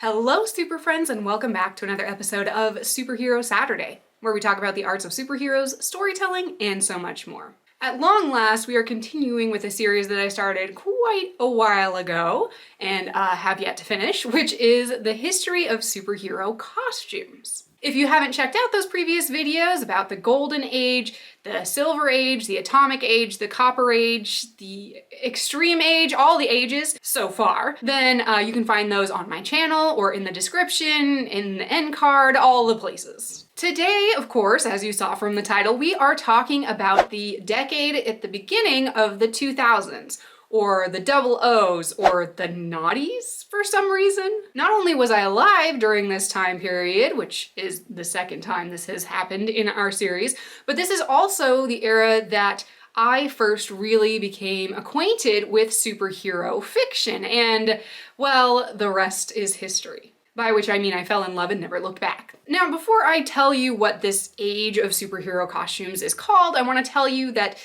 Hello, super friends, and welcome back to another episode of Superhero Saturday, where we talk about the arts of superheroes, storytelling, and so much more. At long last, we are continuing with a series that I started quite a while ago and have yet to finish, which is the history of superhero costumes. If you haven't checked out those previous videos about the Golden Age, the Silver Age, the Atomic Age, the Copper Age, the Extreme Age, all the ages so far, then you can find those on my channel or in the description, in the end card, all the places. Today, of course, as you saw from the title, we are talking about the decade at the beginning of the 2000s, or the double O's, or the noughties for some reason. Not only was I alive during this time period, which is the second time this has happened in our series, but this is also the era that I first really became acquainted with superhero fiction, and, well, the rest is history. By which I mean I fell in love and never looked back. Now, before I tell you what this age of superhero costumes is called, I want to tell you that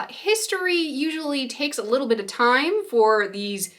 history usually takes a little bit of time for these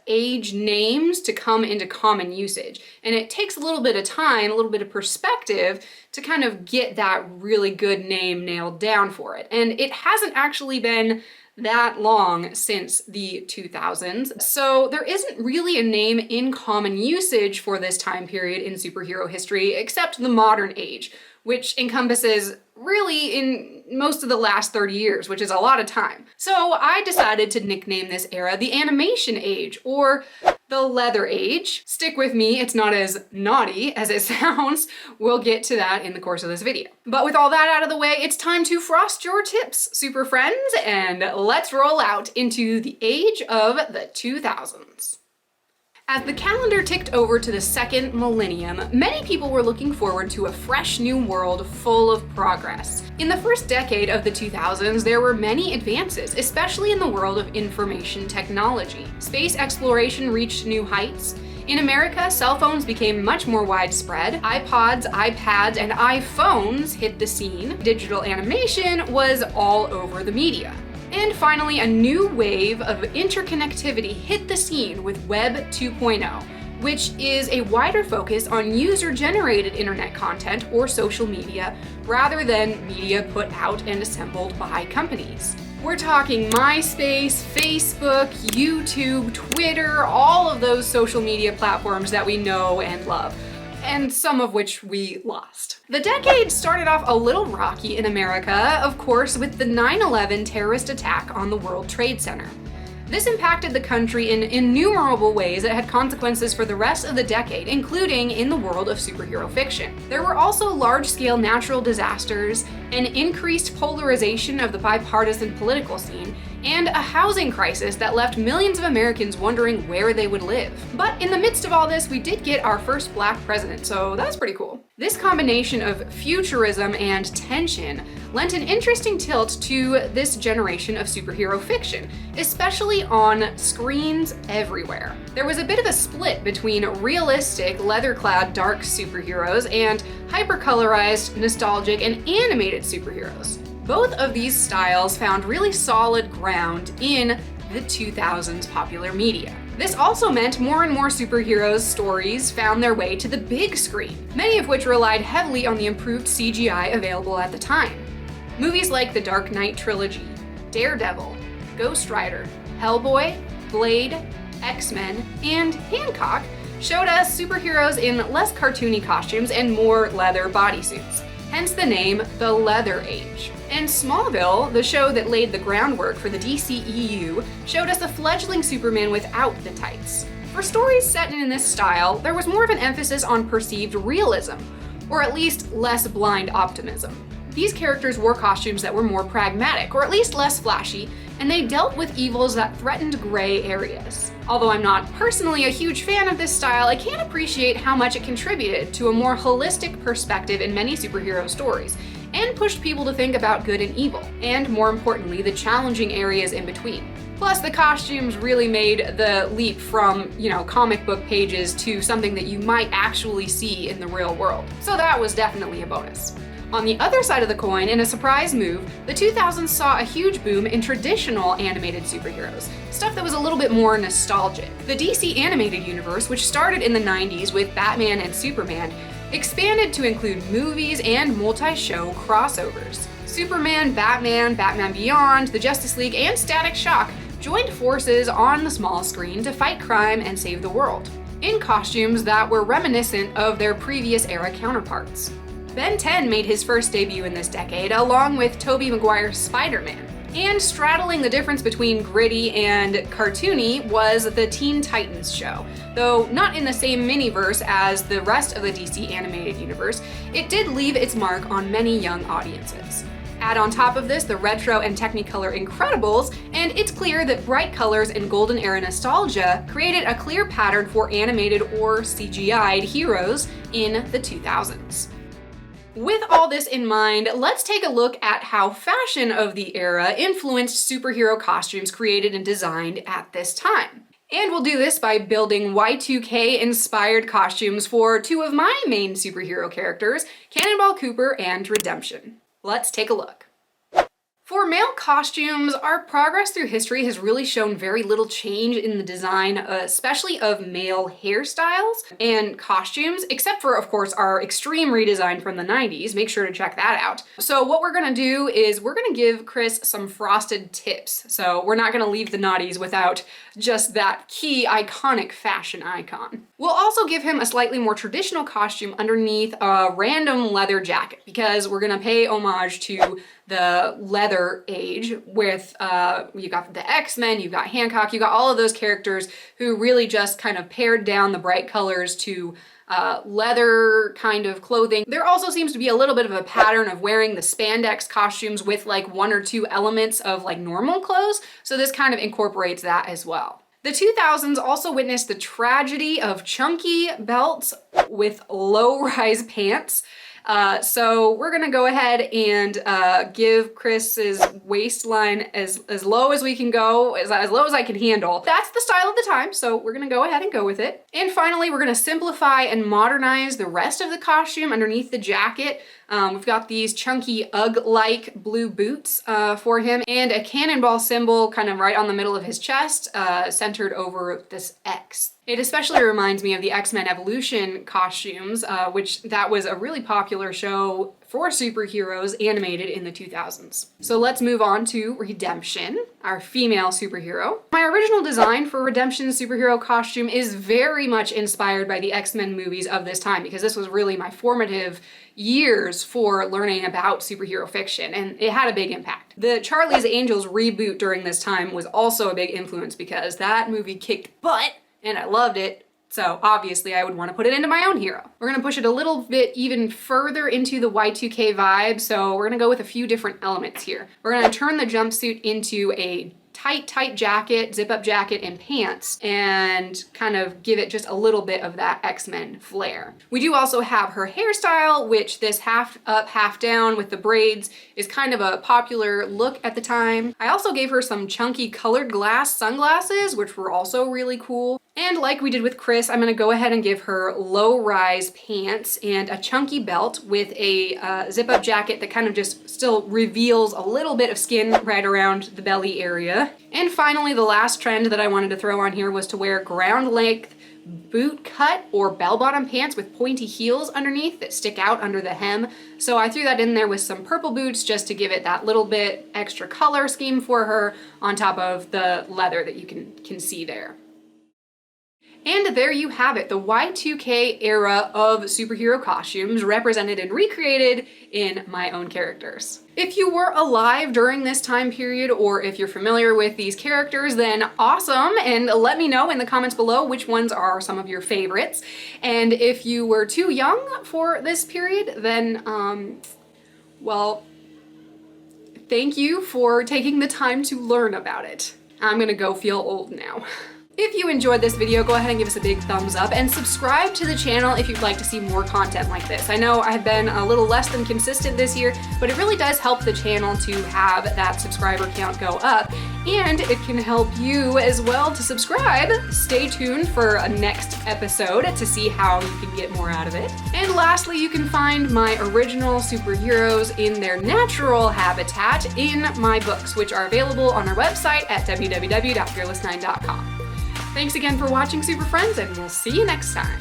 age names to come into common usage. And it takes a little bit of time, a little bit of perspective to kind of get that really good name nailed down for it. And it hasn't actually been that long since the 2000s, so there isn't really a name in common usage for this time period in superhero history except the modern age, which encompasses really in most of the last 30 years, which is a lot of time. So I decided to nickname this era the Animation Age, or the Leather Age. Stick with me, it's not as naughty as it sounds. We'll get to that in the course of this video. But with all that out of the way, it's time to frost your tips, super friends, and let's roll out into the age of the 2000s. As the calendar ticked over to the second millennium, many people were looking forward to a fresh new world full of progress. In the first decade of the 2000s, there were many advances, especially in the world of information technology. Space exploration reached new heights. In America, cell phones became much more widespread. iPods, iPads, and iPhones hit the scene. Digital animation was all over the media. And finally, a new wave of interconnectivity hit the scene with Web 2.0, which is a wider focus on user-generated internet content or social media rather than media put out and assembled by companies. We're talking MySpace, Facebook, YouTube, Twitter, all of those social media platforms that we know and love, and some of which we lost. The decade started off a little rocky in America, of course, with the 9/11 terrorist attack on the World Trade Center. This impacted the country in innumerable ways that had consequences for the rest of the decade, including in the world of superhero fiction. There were also large-scale natural disasters, an increased polarization of the bipartisan political scene, and a housing crisis that left millions of Americans wondering where they would live. But in the midst of all this, we did get our first Black president, so that's pretty cool. This combination of futurism and tension lent an interesting tilt to this generation of superhero fiction, especially on screens everywhere. There was a bit of a split between realistic, leather-clad dark superheroes and hyper-colorized, nostalgic, and animated superheroes. Both of these styles found really solid ground in the 2000s popular media. This also meant more and more superheroes' stories found their way to the big screen, many of which relied heavily on the improved CGI available at the time. Movies like the Dark Knight trilogy, Daredevil, Ghost Rider, Hellboy, Blade, X-Men, and Hancock showed us superheroes in less cartoony costumes and more leather bodysuits, hence the name The Leather Age. And Smallville, the show that laid the groundwork for the DCEU, showed us a fledgling Superman without the tights. For stories set in this style, there was more of an emphasis on perceived realism, or at least less blind optimism. These characters wore costumes that were more pragmatic, or at least less flashy, and they dealt with evils that threatened gray areas. Although I'm not personally a huge fan of this style, I can appreciate how much it contributed to a more holistic perspective in many superhero stories, and pushed people to think about good and evil, and more importantly, the challenging areas in between. Plus, the costumes really made the leap from, comic book pages to something that you might actually see in the real world. So that was definitely a bonus. On the other side of the coin, in a surprise move, the 2000s saw a huge boom in traditional animated superheroes, stuff that was a little bit more nostalgic. The DC animated universe, which started in the 90s with Batman and Superman, expanded to include movies and multi-show crossovers. Superman, Batman, Batman Beyond, the Justice League, and Static Shock joined forces on the small screen to fight crime and save the world, in costumes that were reminiscent of their previous era counterparts. Ben 10 made his first debut in this decade, along with Tobey Maguire's Spider-Man. And straddling the difference between gritty and cartoony was the Teen Titans show. Though not in the same miniverse as the rest of the DC animated universe, it did leave its mark on many young audiences. Add on top of this the retro and Technicolor Incredibles, and it's clear that bright colors and golden era nostalgia created a clear pattern for animated or CGI'd heroes in the 2000s. With all this in mind, let's take a look at how fashion of the era influenced superhero costumes created and designed at this time. And we'll do this by building Y2K inspired costumes for two of my main superhero characters, Cannonball Cooper and Redemption. Let's take a look. For male costumes, our progress through history has really shown very little change in the design, especially of male hairstyles and costumes, except for, of course, our extreme redesign from the 90s. Make sure to check that out. So what we're gonna do is we're gonna give Chris some frosted tips. So we're not gonna leave the naughties without just that key iconic fashion icon. We'll also give him a slightly more traditional costume underneath a random leather jacket, because we're gonna pay homage to the leather age with, you got the X-Men, you've got Hancock, you got all of those characters who really just kind of pared down the bright colors to leather kind of clothing. There also seems to be a little bit of a pattern of wearing the spandex costumes with like one or two elements of like normal clothes, so this kind of incorporates that as well. The 2000s also witnessed the tragedy of chunky belts with low-rise pants. So we're gonna go ahead and give Chris's waistline as low as we can go, as low as I can handle. That's the style of the time, so we're gonna go ahead and go with it. And finally, we're gonna simplify and modernize the rest of the costume underneath the jacket. We've got these chunky UGG-like blue boots for him, and a cannonball symbol kind of right on the middle of his chest, centered over this X. It especially reminds me of the X-Men Evolution costumes, which that was a really popular show for superheroes animated in the 2000s. So let's move on to Redemption, our female superhero. My original design for Redemption's superhero costume is very much inspired by the X-Men movies of this time, because this was really my formative years for learning about superhero fiction, and it had a big impact. The Charlie's Angels reboot during this time was also a big influence, because that movie kicked butt and I loved it, so obviously I would want to put it into my own hero. We're gonna push it a little bit even further into the Y2K vibe, so we're gonna go with a few different elements here. We're gonna turn the jumpsuit into a tight jacket, zip-up jacket, and pants, and kind of give it just a little bit of that X-Men flair. We do also have her hairstyle, which this half up, half down with the braids is kind of a popular look at the time. I also gave her some chunky colored glass sunglasses, which were also really cool. And like we did with Chris, I'm gonna go ahead and give her low-rise pants and a chunky belt with a zip-up jacket that kind of just still reveals a little bit of skin right around the belly area. And finally, the last trend that I wanted to throw on here was to wear ground-length boot cut or bell-bottom pants with pointy heels underneath that stick out under the hem. So I threw that in there with some purple boots just to give it that little bit extra color scheme for her on top of the leather that you can see there. And there you have it, the Y2K era of superhero costumes represented and recreated in my own characters. If you were alive during this time period, or if you're familiar with these characters, then awesome, and let me know in the comments below which ones are some of your favorites. And if you were too young for this period, then, well, thank you for taking the time to learn about it. I'm gonna go feel old now. If you enjoyed this video, go ahead and give us a big thumbs up and subscribe to the channel if you'd like to see more content like this. I know I've been a little less than consistent this year, but it really does help the channel to have that subscriber count go up, and it can help you as well to subscribe. Stay tuned for a next episode to see how you can get more out of it. And lastly, you can find my original superheroes in their natural habitat in my books, which are available on our website at www.fearless9.com. Thanks again for watching, Super Friends, and we'll see you next time.